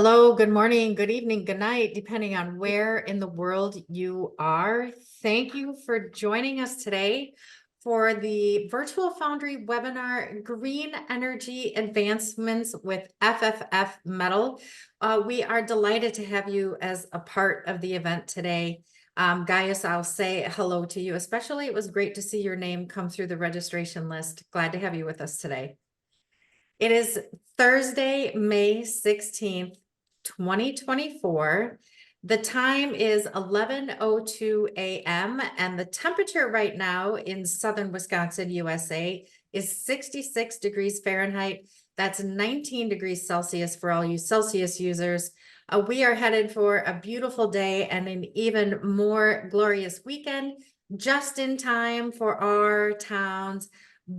Hello, good morning, good evening, good night, depending on where in the world you are. Thank you for joining us today for the Virtual Foundry webinar, Green Energy Advancements with FFF Metal. We are delighted to have you as a part of the event today. Gaius, I'll say hello to you, especially it was great to see your name come through the registration list. Glad to have you with us today. It is Thursday, May 16th, 2024. The time is 11:02 a.m. and the temperature right now in southern Wisconsin, USA is 66 degrees Fahrenheit. That's 19 degrees Celsius for all you Celsius users. We are headed for a beautiful day and an even more glorious weekend, just in time for our town's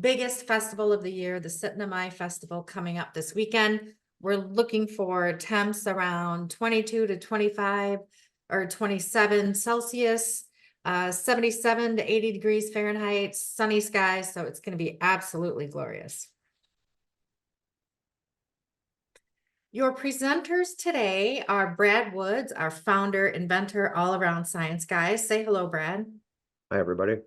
biggest festival of the year, the Sitnamai Festival, coming up this weekend. We're looking for temps around 22 to 25 or 27 Celsius, 77 to 80 degrees Fahrenheit, sunny skies. So it's going to be absolutely glorious. Your presenters today are Brad Woods, our founder, inventor, all-around science guy. Say hello, Brad. Hi, everybody.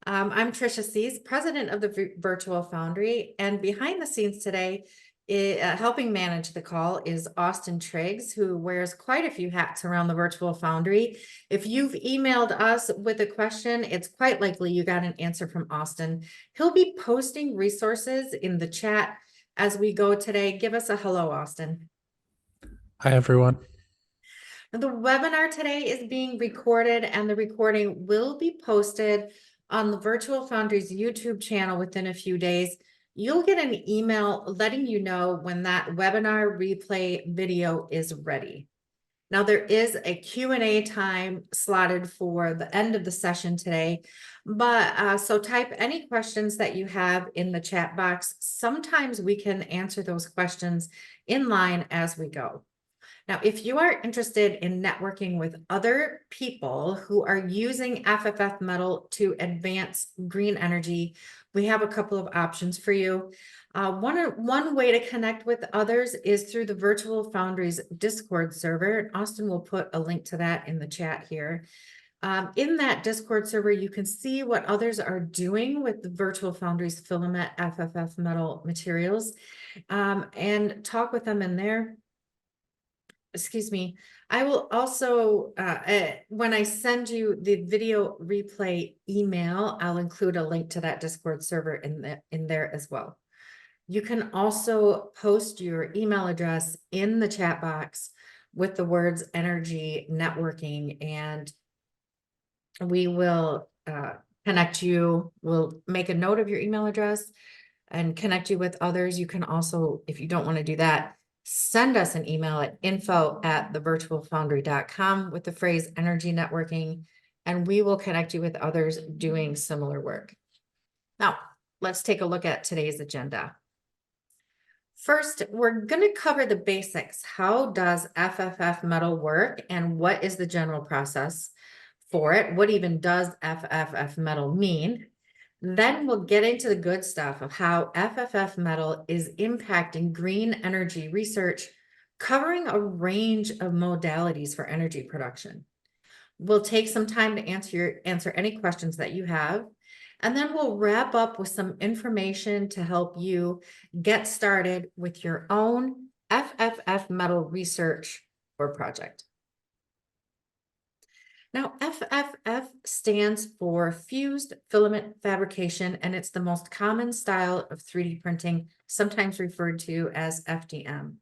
I'm Tricia Sees, president of the Virtual Foundry, and behind the scenes today, helping manage the call is Austin Triggs, who wears quite a few hats around the Virtual Foundry. If you've emailed us with a question, it's quite likely you got an answer from Austin. He'll be posting resources in the chat as we go today. Give us a hello, Austin. Hi, everyone. The webinar today is being recorded, and the recording will be posted on the Virtual Foundry's YouTube channel within a few days. You'll get an email letting you know when that webinar replay video is ready. Now, there is a Q&A time slotted for the end of the session today, but so type any questions that you have in the chat box. Sometimes we can answer those questions in line as we go. Now, if you are interested in networking with other people who are using FFF Metal to advance green energy, we have a couple of options for you. One way to connect with others is through the Virtual Foundry's Discord server. Austin will put a link to that in the chat here. In that Discord server, you can see what others are doing with the Virtual Foundry's Filamet FFF Metal materials, and talk with them in there. Excuse me. I will also, when I send you the video replay email, I'll include a link to that Discord server in there as well. You can also post your email address in the chat box with the words energy networking, and we will connect you. We'll make a note of your email address and connect you with others. You can also, if you don't want to do that, send us an email at info@thevirtualfoundry.com with the phrase energy networking, and we will connect you with others doing similar work. Now, let's take a look at today's agenda. First, we're going to cover the basics. How does FFF Metal work, and what is the general process for it? What even does FFF Metal mean? Then we'll get into the good stuff of how FFF Metal is impacting green energy research, covering a range of modalities for energy production. We'll take some time to answer any questions that you have, and then we'll wrap up with some information to help you get started with your own FFF Metal research or project. Now, FFF stands for Fused Filament Fabrication, and it's the most common style of 3D printing, sometimes referred to as FDM.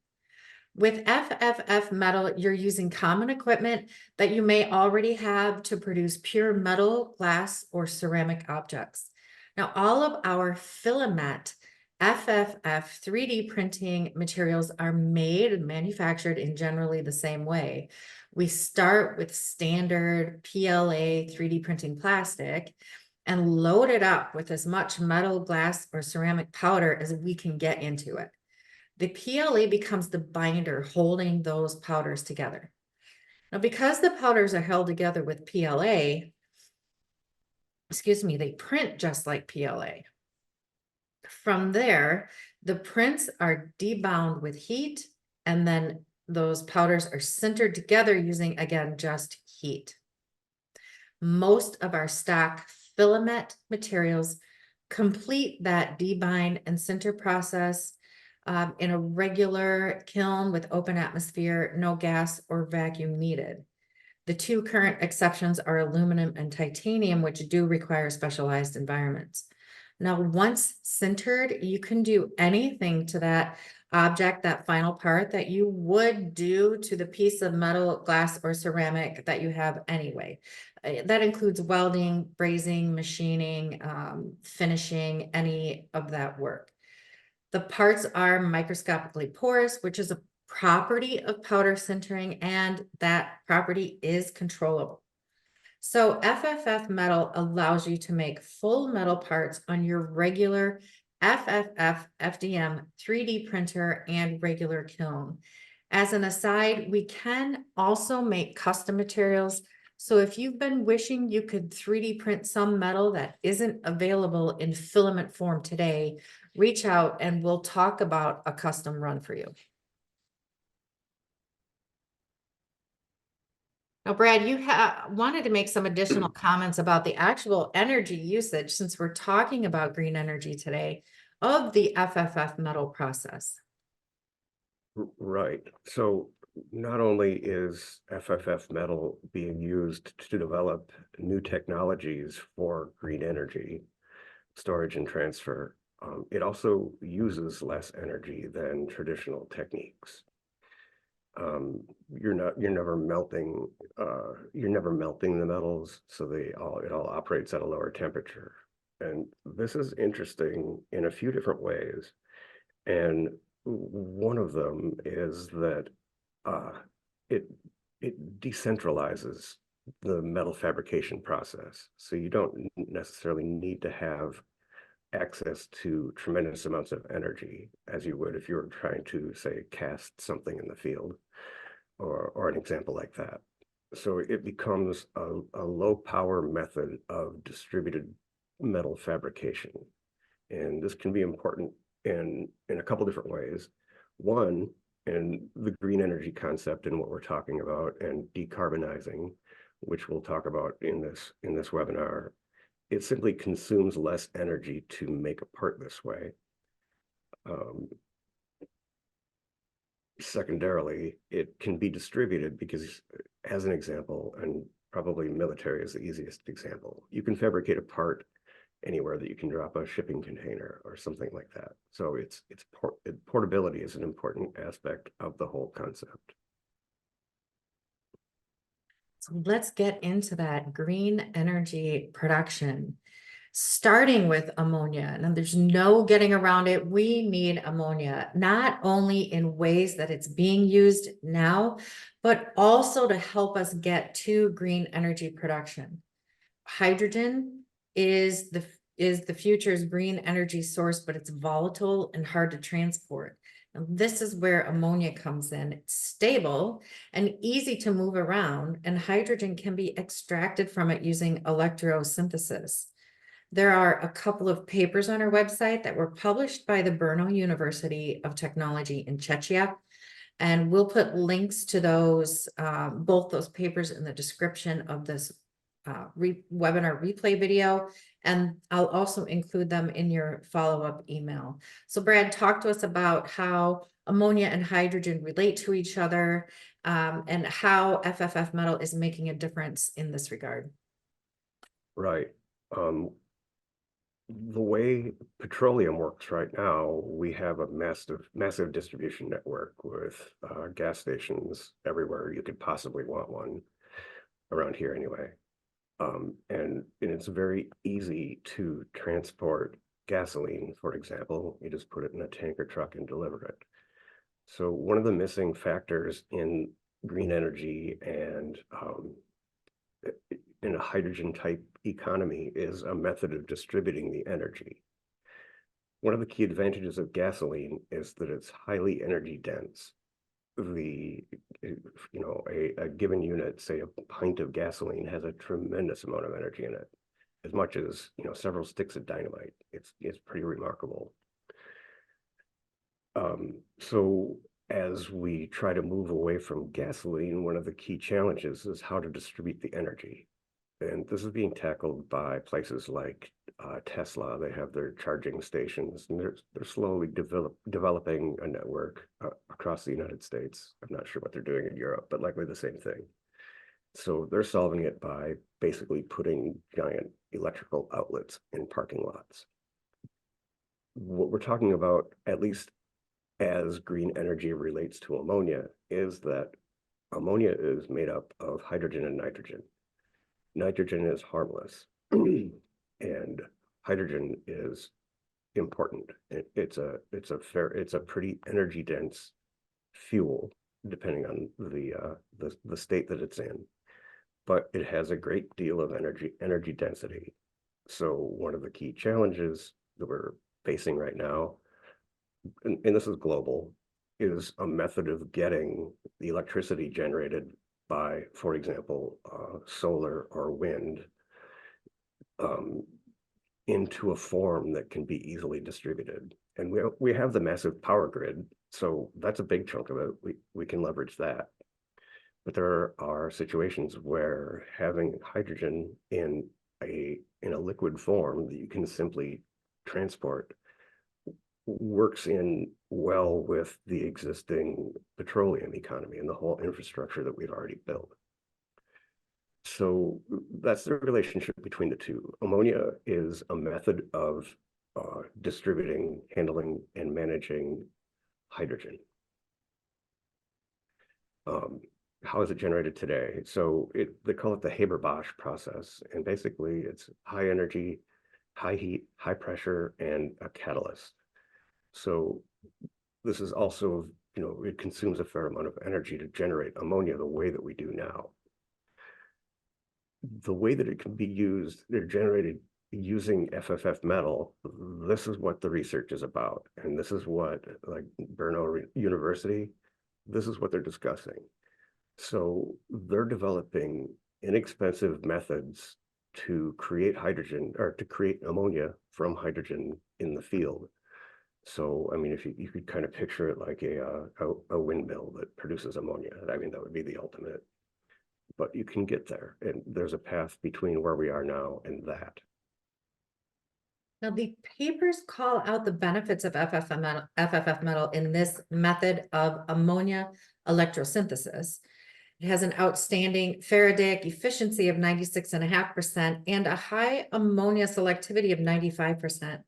With FFF Metal, you're using common equipment that you may already have to produce pure metal, glass, or ceramic objects. Now, all of our Filamet FFF 3D printing materials are made and manufactured in generally the same way. We start with standard PLA 3D printing plastic and load it up with as much metal, glass, or ceramic powder as we can get into it. The PLA becomes the binder holding those powders together. Now, because the powders are held together with PLA, they print just like PLA. From there, the prints are debound with heat and then those powders are sintered together using, again, just heat. Most of our stock filament materials complete that debind and sinter process in a regular kiln with open atmosphere, no gas or vacuum needed. The two current exceptions are aluminum and titanium, which do require specialized environments. Now, once sintered, you can do anything to that object, that final part, that you would do to the piece of metal, glass, or ceramic that you have anyway. That includes welding, brazing, machining, finishing, any of that work. The parts are microscopically porous, which is a property of powder sintering, and that property is controllable. So FFF Metal allows you to make full metal parts on your regular FFF FDM 3D printer and regular kiln. As an aside, we can also make custom materials. So if you've been wishing you could 3D print some metal that isn't available in filament form today, reach out and we'll talk about a custom run for you. Now, Brad, you wanted to make some additional comments about the actual energy usage, since we're talking about green energy today, of the FFF metal process. Right. So not only is FFF metal being used to develop new technologies for green energy storage and transfer, it also uses less energy than traditional techniques. You're never melting the metals, so it all operates at a lower temperature. And this is interesting in a few different ways. And one of them is that it decentralizes the metal fabrication process. So you don't necessarily need to have access to tremendous amounts of energy as you would if you were trying to, say, cast something in the field, or an example like that. So it becomes a low power method of distributed metal fabrication. And this can be important in a couple different ways. One, in the green energy concept and what we're talking about, and decarbonizing, which we'll talk about in this webinar. It simply consumes less energy to make a part this way. Secondarily, it can be distributed because, as an example, and probably military is the easiest example, you can fabricate a part anywhere that you can drop a shipping container or something like that. So portability is an important aspect of the whole concept. So let's get into that green energy production, starting with ammonia. And there's no getting around it. We need ammonia, not only in ways that it's being used now, but also to help us get to green energy production. Hydrogen is the future's green energy source, but it's volatile and hard to transport. And this is where ammonia comes in. It's stable and easy to move around, and hydrogen can be extracted from it using electrosynthesis. There are a couple of papers on our website that were published by the Brno University of Technology in Czechia, and we'll put links to those, both those papers in the description of this webinar replay video, and I'll also include them in your follow-up email. So Brad, talk to us about how ammonia and hydrogen relate to each other, and how FFF Metal is making a difference in this regard. Right. The way petroleum works right now, we have a massive distribution network with gas stations everywhere you could possibly want one, around here anyway. And it's very easy to transport gasoline, for example. You just put it in a tanker truck and deliver it. So one of the missing factors in green energy and in a hydrogen type economy is a method of distributing the energy. One of the key advantages of gasoline is that it's highly energy dense. A given unit, say a pint of gasoline, has a tremendous amount of energy in it, as much as several sticks of dynamite. It's pretty remarkable. So as we try to move away from gasoline, one of the key challenges is how to distribute the energy. And this is being tackled by places like Tesla. They have their charging stations, and they're slowly developing a network across the United States. I'm not sure what they're doing in Europe, but likely the same thing. So they're solving it by basically putting giant electrical outlets in parking lots. What we're talking about, at least as green energy relates to ammonia, is that ammonia is made up of hydrogen and nitrogen. Nitrogen is harmless, and hydrogen is important. It's a pretty energy dense fuel, depending on the state that it's in, but it has a great deal of energy density. So one of the key challenges that we're facing right now, and this is global, is a method of getting the electricity generated by, for example, solar or wind into a form that can be easily distributed. And we have the massive power grid, so that's a big chunk of it. We can leverage that. But there are situations where having hydrogen in a liquid form that you can simply transport works in well with the existing petroleum economy and the whole infrastructure that we've already built. So that's the relationship between the two. Ammonia is a method of distributing, handling, and managing hydrogen. How is it generated today? So they call it the Haber-Bosch process, and basically it's high energy, high heat, high pressure, and a catalyst. So this is also, it consumes a fair amount of energy to generate ammonia the way that we do now. The way that it can be used, they're generated using FFF metal. This is what the research is about. And this is what, like Brno University, this is what they're discussing. So they're developing inexpensive methods to create hydrogen, or to create ammonia from hydrogen in the field. So, I mean, if you could kind of picture it like a windmill that produces ammonia, I mean, that would be the ultimate. But you can get there, and there's a path between where we are now and that. Now, the papers call out the benefits of FFF metal in this method of ammonia electrosynthesis. It has an outstanding Faradaic efficiency of 96.5% and a high ammonia selectivity of 95%.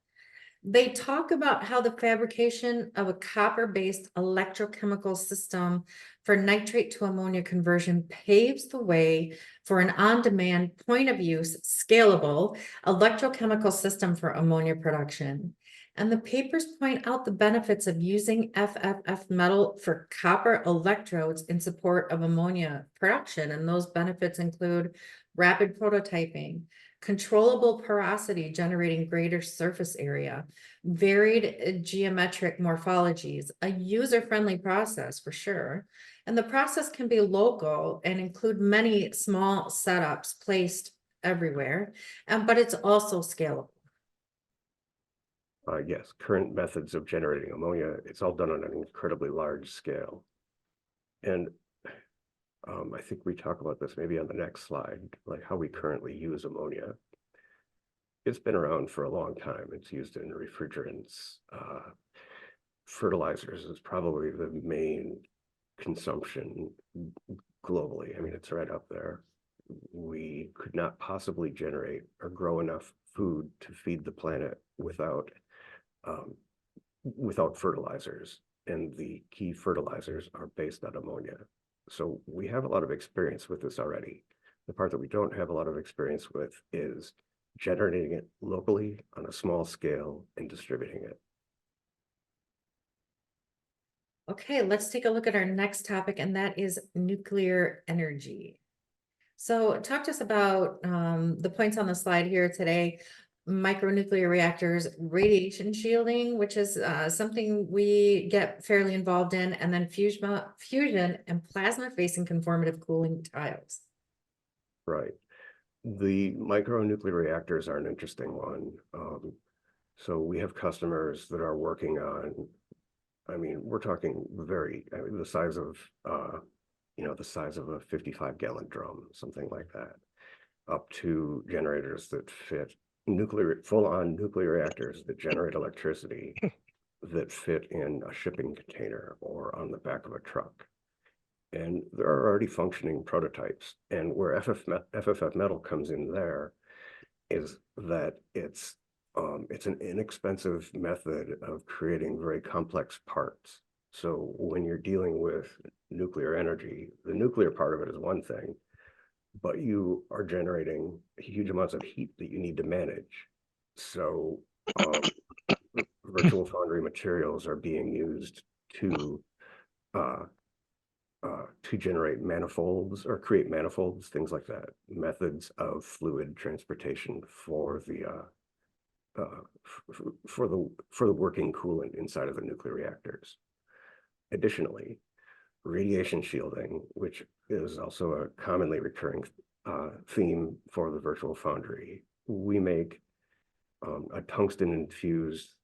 They talk about how the fabrication of a copper-based electrochemical system for nitrate to ammonia conversion paves the way for an on-demand, point-of-use, scalable electrochemical system for ammonia production. And the papers point out the benefits of using FFF metal for copper electrodes in support of ammonia production. And those benefits include rapid prototyping, controllable porosity generating greater surface area, varied geometric morphologies, a user-friendly process for sure. And the process can be local and include many small setups placed everywhere, but it's also scalable. Yes, current methods of generating ammonia, it's all done on an incredibly large scale. And I think we talk about this maybe on the next slide, like how we currently use ammonia. It's been around for a long time. It's used in refrigerants. Fertilizers is probably the main consumption globally. I mean, it's right up there. We could not possibly generate or grow enough food to feed the planet without fertilizers. And the key fertilizers are based on ammonia. So we have a lot of experience with this already. The part that we don't have a lot of experience with is generating it locally on a small scale and distributing it. Okay, let's take a look at our next topic, and that is nuclear energy. So talk to us about the points on the slide here today. Micronuclear reactors, radiation shielding, which is something we get fairly involved in, and then fusion and plasma-facing conformative cooling tiles. Right. The micronuclear reactors are an interesting one. So we have customers that are working on I mean, we're talking the size of, the size of a 55-gallon drum, something like that, up to generators that fit full-on nuclear reactors that generate electricity that fit in a shipping container or on the back of a truck. And there are already functioning prototypes. And where FFF Metal comes in there is that it's an inexpensive method of creating very complex parts. So when you're dealing with nuclear energy, the nuclear part of it is one thing, but you are generating huge amounts of heat that you need to manage. So virtual foundry materials are being used to generate manifolds or create manifolds, things like that, methods of fluid transportation for the working coolant inside of the nuclear reactors. Additionally, radiation shielding, which is also a commonly recurring theme for the virtual foundry. We make a tungsten infused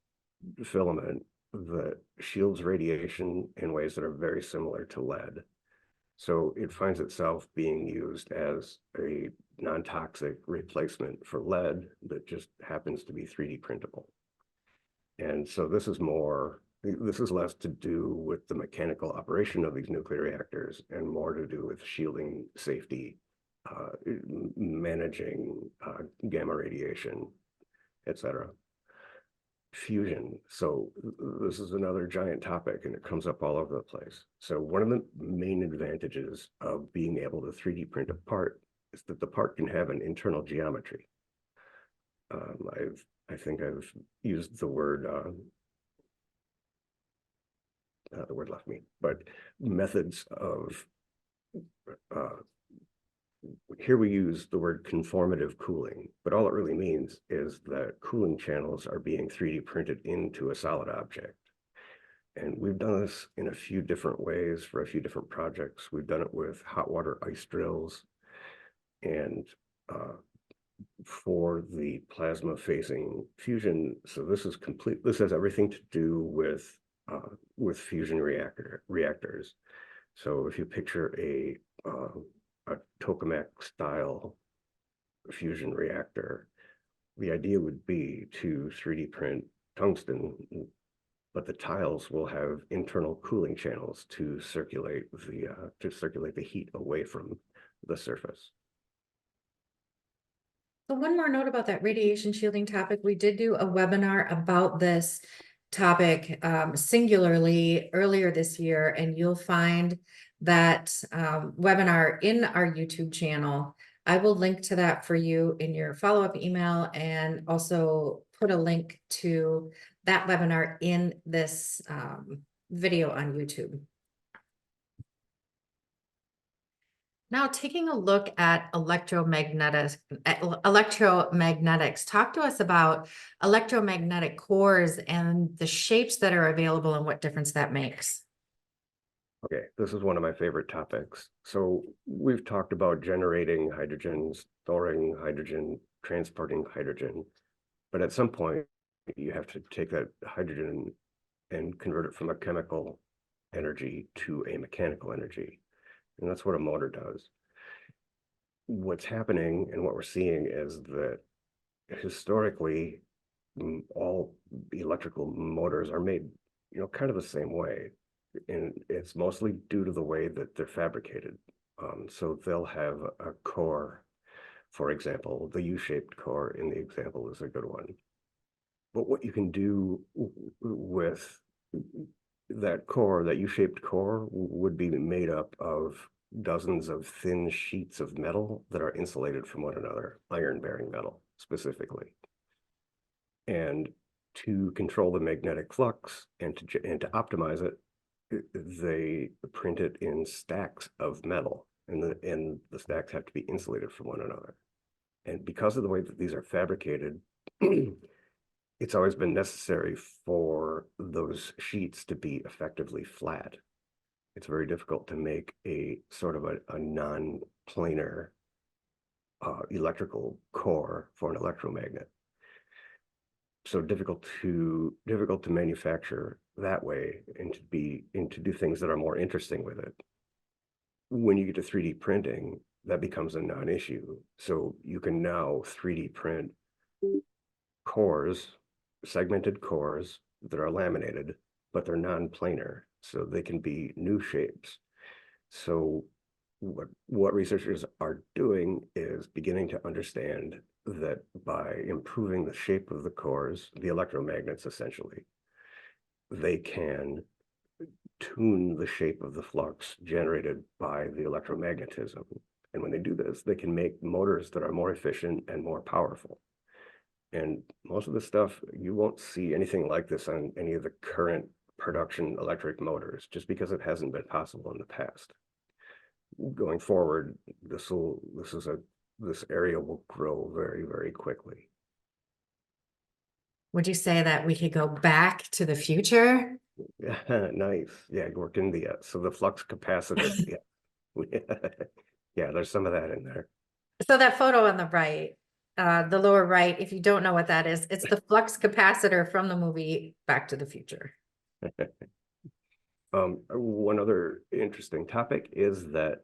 filament that shields radiation in ways that are very similar to lead. So it finds itself being used as a non-toxic replacement for lead that just happens to be 3D printable. And so this is less to do with the mechanical operation of these nuclear reactors and more to do with shielding safety, managing gamma radiation, etc. Fusion. So this is another giant topic and it comes up all over the place. So one of the main advantages of being able to 3D print a part is that the part can have an internal geometry. I think I've used the word the word left me, but methods of here we use the word conformative cooling, but all it really means is that cooling channels are being 3D printed into a solid object. And we've done this in a few different ways for a few different projects. We've done it with hot water ice drills, and for the plasma facing fusion. So this is complete. This has everything to do with fusion reactors. So if you picture a tokamak style fusion reactor, the idea would be to 3D print tungsten, but the tiles will have internal cooling channels to circulate the heat away from the surface. So one more note about that radiation shielding topic. We did do a webinar about this topic singularly earlier this year, and you'll find that webinar in our YouTube channel. I will link to that for you in your follow-up email and also put a link to that webinar in this video on YouTube. Now, taking a look at electromagnetics, talk to us about electromagnetic cores and the shapes that are available and what difference that makes. Okay, this is one of my favorite topics. So we've talked about generating hydrogen, storing hydrogen, transporting hydrogen, but at some point you have to take that hydrogen and convert it from a chemical energy to a mechanical energy. And that's what a motor does. What's happening and what we're seeing is that historically, all electrical motors are made, kind of the same way. And it's mostly due to the way that they're fabricated. So they'll have a core, for example, the U-shaped core in the example is a good one. But what you can do with that core, that U-shaped core, would be made up of dozens of thin sheets of metal that are insulated from one another, iron-bearing metal specifically. And to control the magnetic flux and to optimize it, they print it in stacks of metal, and the stacks have to be insulated from one another. And because of the way that these are fabricated, it's always been necessary for those sheets to be effectively flat. It's very difficult to make a sort of a non-planar electrical core for an electromagnet. So difficult to manufacture that way and to do things that are more interesting with it. When you get to 3D printing, that becomes a non-issue. So you can now 3D print cores, segmented cores that are laminated, but they're non-planar, so they can be new shapes. So what researchers are doing is beginning to understand that by improving the shape of the cores, the electromagnets essentially, they can tune the shape of the flux generated by the electromagnetism. And when they do this, they can make motors that are more efficient and more powerful. And most of the stuff, you won't see anything like this on any of the current production electric motors, just because it hasn't been possible in the past. Going forward, this area will grow very, very quickly. Would you say that we could go back to the future? Yeah, nice. Yeah, worked in the so the flux capacitor. Yeah. Yeah, there's some of that in there. So that photo on the right, the lower right, if you don't know what that is, it's the flux capacitor from the movie Back to the Future. One other interesting topic is that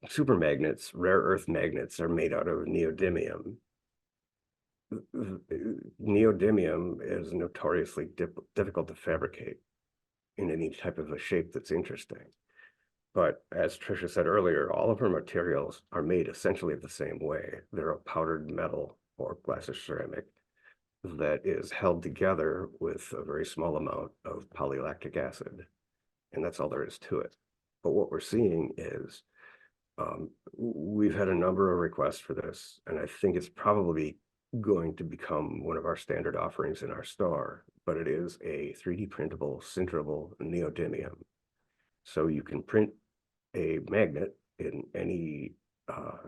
supermagnets, rare earth magnets, are made out of neodymium. Neodymium is notoriously difficult to fabricate in any type of a shape that's interesting. But as Tricia said earlier, all of her materials are made essentially the same way. They're a powdered metal or glass or ceramic that is held together with a very small amount of polylactic acid. And that's all there is to it. But what we're seeing is we've had a number of requests for this, and I think it's probably going to become one of our standard offerings in our store, but it is a 3D printable, sinterable neodymium. So you can print a magnet in any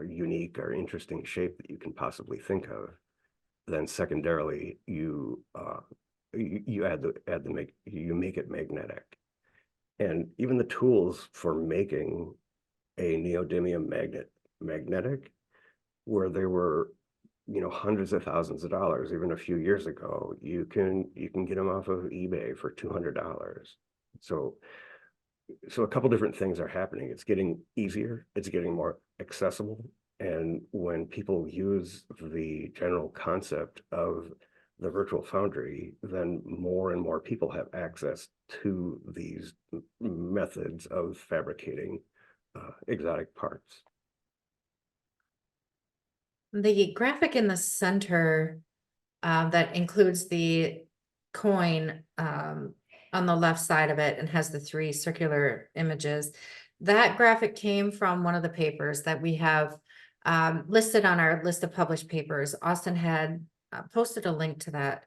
unique or interesting shape that you can possibly think of. Then secondarily, you make it magnetic. And even the tools for making a neodymium magnetic, where they were, hundreds of thousands of dollars, even a few years ago, you can get them off of eBay for $200. So a couple different things are happening. It's getting easier, it's getting more accessible. And when people use the general concept of the virtual foundry, then more and more people have access to these methods of fabricating exotic parts. The graphic in the center that includes the coin on the left side of it and has the three circular images. That graphic came from one of the papers that we have listed on our list of published papers. Austin had posted a link to that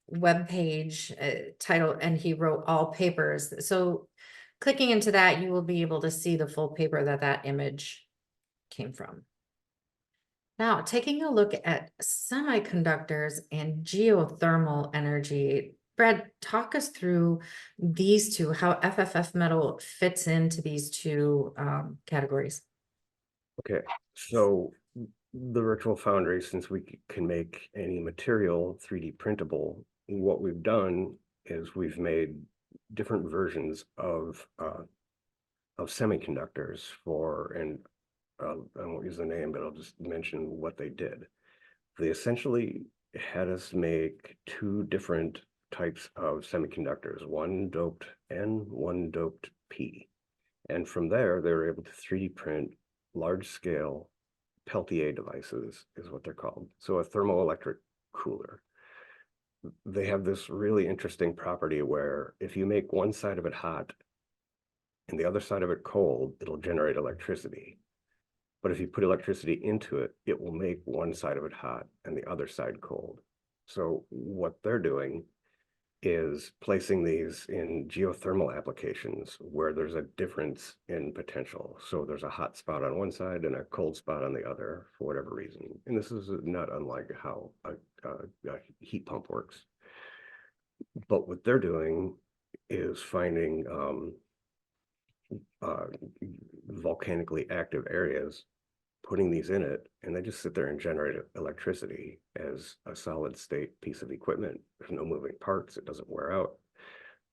web page title, and he wrote all papers. So clicking into that, you will be able to see the full paper that image came from. Now, taking a look at semiconductors and geothermal energy, Brad, talk us through these two, how FFF Metal fits into these two categories. Okay, so the virtual foundry, since we can make any material 3D printable, what we've done is we've made different versions of semiconductors and I won't use the name, but I'll just mention what they did. They essentially had us make two different types of semiconductors, one doped N, one doped P. And from there, they were able to 3D print large scale Peltier devices is what they're called. So a thermoelectric cooler. They have this really interesting property where if you make one side of it hot and the other side of it cold, it'll generate electricity. But if you put electricity into it, it will make one side of it hot and the other side cold. So what they're doing is placing these in geothermal applications where there's a difference in potential. So there's a hot spot on one side and a cold spot on the other for whatever reason. And this is not unlike how a heat pump works. But what they're doing is finding volcanically active areas, putting these in it, and they just sit there and generate electricity as a solid state piece of equipment. There's no moving parts, it doesn't wear out.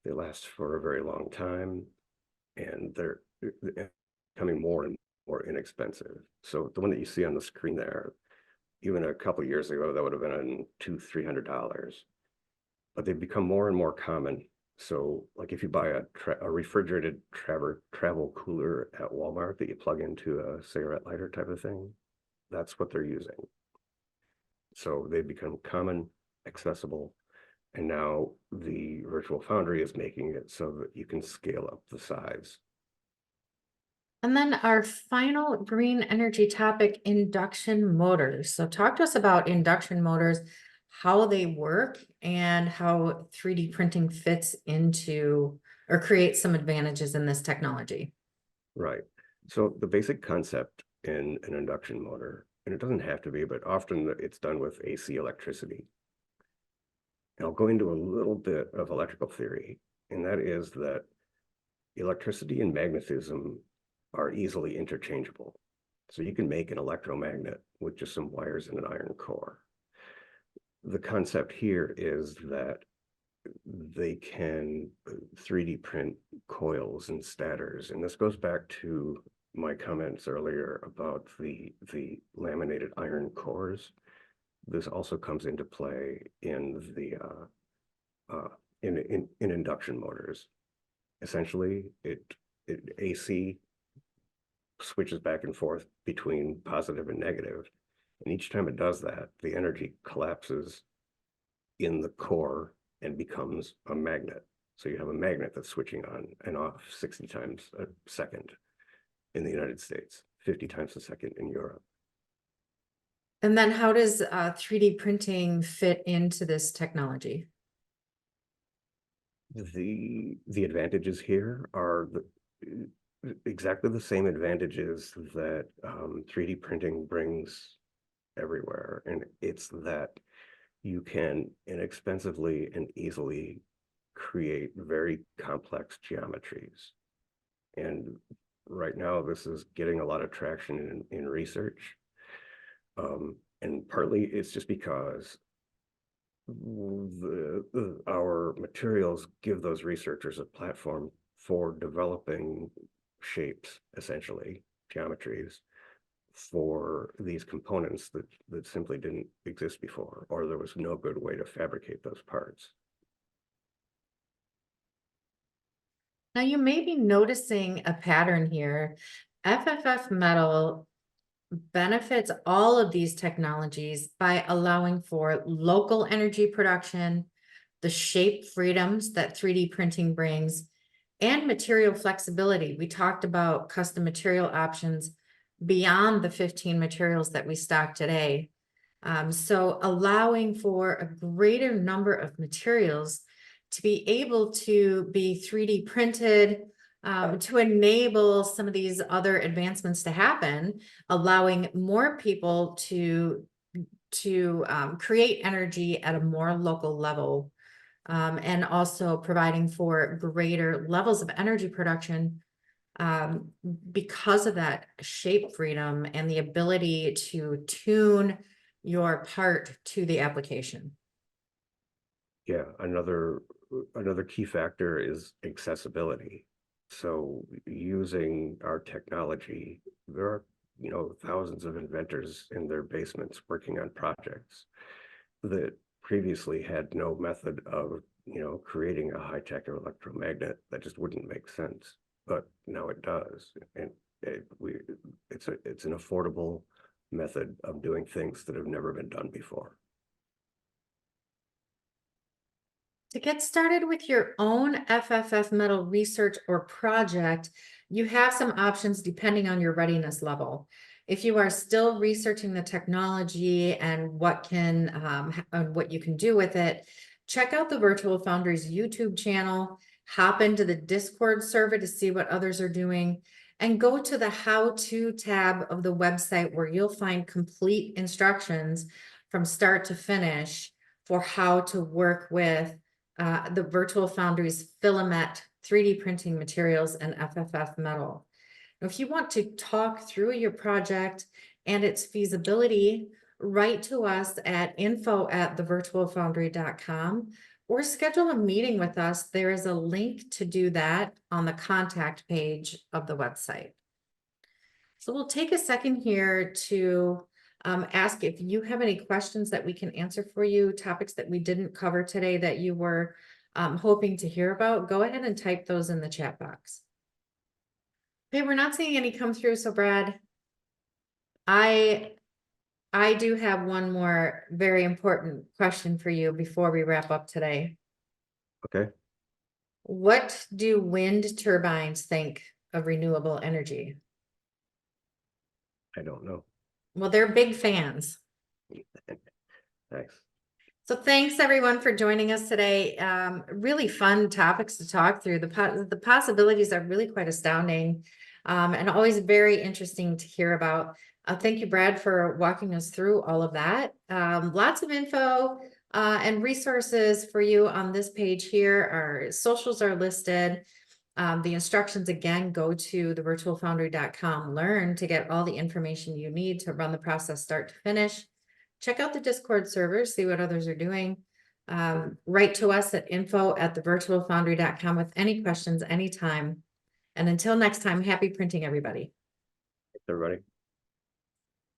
They last for a very long time, and they're becoming more and more inexpensive. So the one that you see on the screen there, even a couple of years ago, that would have been $200-300, but they've become more and more common. So like if you buy a refrigerated travel cooler at Walmart that you plug into a cigarette lighter type of thing, that's what they're using. So they've become common, accessible, and now the Virtual Foundry is making it so that you can scale up the size. And then our final green energy topic, induction motors. So talk to us about induction motors, how they work, and how 3D printing fits into or creates some advantages in this technology. Right. So the basic concept in an induction motor, and it doesn't have to be, but often it's done with AC electricity. And I'll go into a little bit of electrical theory, and that is that electricity and magnetism are easily interchangeable. So you can make an electromagnet with just some wires and an iron core. The concept here is that they can 3D print coils and stators. And this goes back to my comments earlier about the laminated iron cores. This also comes into play in the in induction motors. Essentially, it AC switches back and forth between positive and negative. And each time it does that, the energy collapses in the core and becomes a magnet. So you have a magnet that's switching on and off 60 times a second in the United States, 50 times a second in Europe. And then how does 3D printing fit into this technology? The advantages here are exactly the same advantages that 3D printing brings everywhere. And it's that you can inexpensively and easily create very complex geometries. And right now, this is getting a lot of traction in research. And partly it's just because our materials give those researchers a platform for developing shapes, essentially, geometries, for these components that simply didn't exist before, or there was no good way to fabricate those parts. Now you may be noticing a pattern here. FFF Metal benefits all of these technologies by allowing for local energy production, the shape freedoms that 3D printing brings, and material flexibility. We talked about custom material options beyond the 15 materials that we stock today. So allowing for a greater number of materials to be able to be 3D printed, to enable some of these other advancements to happen, allowing more people to create energy at a more local level, and also providing for greater levels of energy production because of that shape freedom and the ability to tune your part to the application. Yeah, another key factor is accessibility. So using our technology, there are, thousands of inventors in their basements working on projects that previously had no method of, creating a high-tech electromagnet. That just wouldn't make sense, but now it does. And it's an affordable method of doing things that have never been done before. To get started with your own FFF Metal research or project, you have some options depending on your readiness level. If you are still researching the technology and what you can do with it, check out the Virtual Foundry's YouTube channel, hop into the Discord server to see what others are doing, and go to the How-To tab of the website where you'll find complete instructions from start to finish for how to work with the Virtual Foundry's Filamet 3D printing materials and FFF Metal. If you want to talk through your project and its feasibility, write to us at info@thevirtualfoundry.com, or schedule a meeting with us, there is a link to do that on the contact page of the website. So we'll take a second here to ask if you have any questions that we can answer for you, topics that we didn't cover today that you were hoping to hear about. Go ahead and type those in the chat box. Okay, we're not seeing any come through, so Brad, I do have one more very important question for you before we wrap up today. Okay. What do wind turbines think of renewable energy? I don't know. Well, they're big fans. Thanks. So thanks everyone for joining us today. Really fun topics to talk through. The possibilities are really quite astounding and always very interesting to hear about. Thank you, Brad, for walking us through all of that. Lots of info and resources for you on this page here. Our socials are listed. The instructions again, go to the virtualfoundry.com, learn to get all the information you need to run the process start to finish. Check out the Discord server, see what others are doing. Write to us at info@thevirtualfoundry.com with any questions anytime. And until next time, happy printing, everybody. Everybody.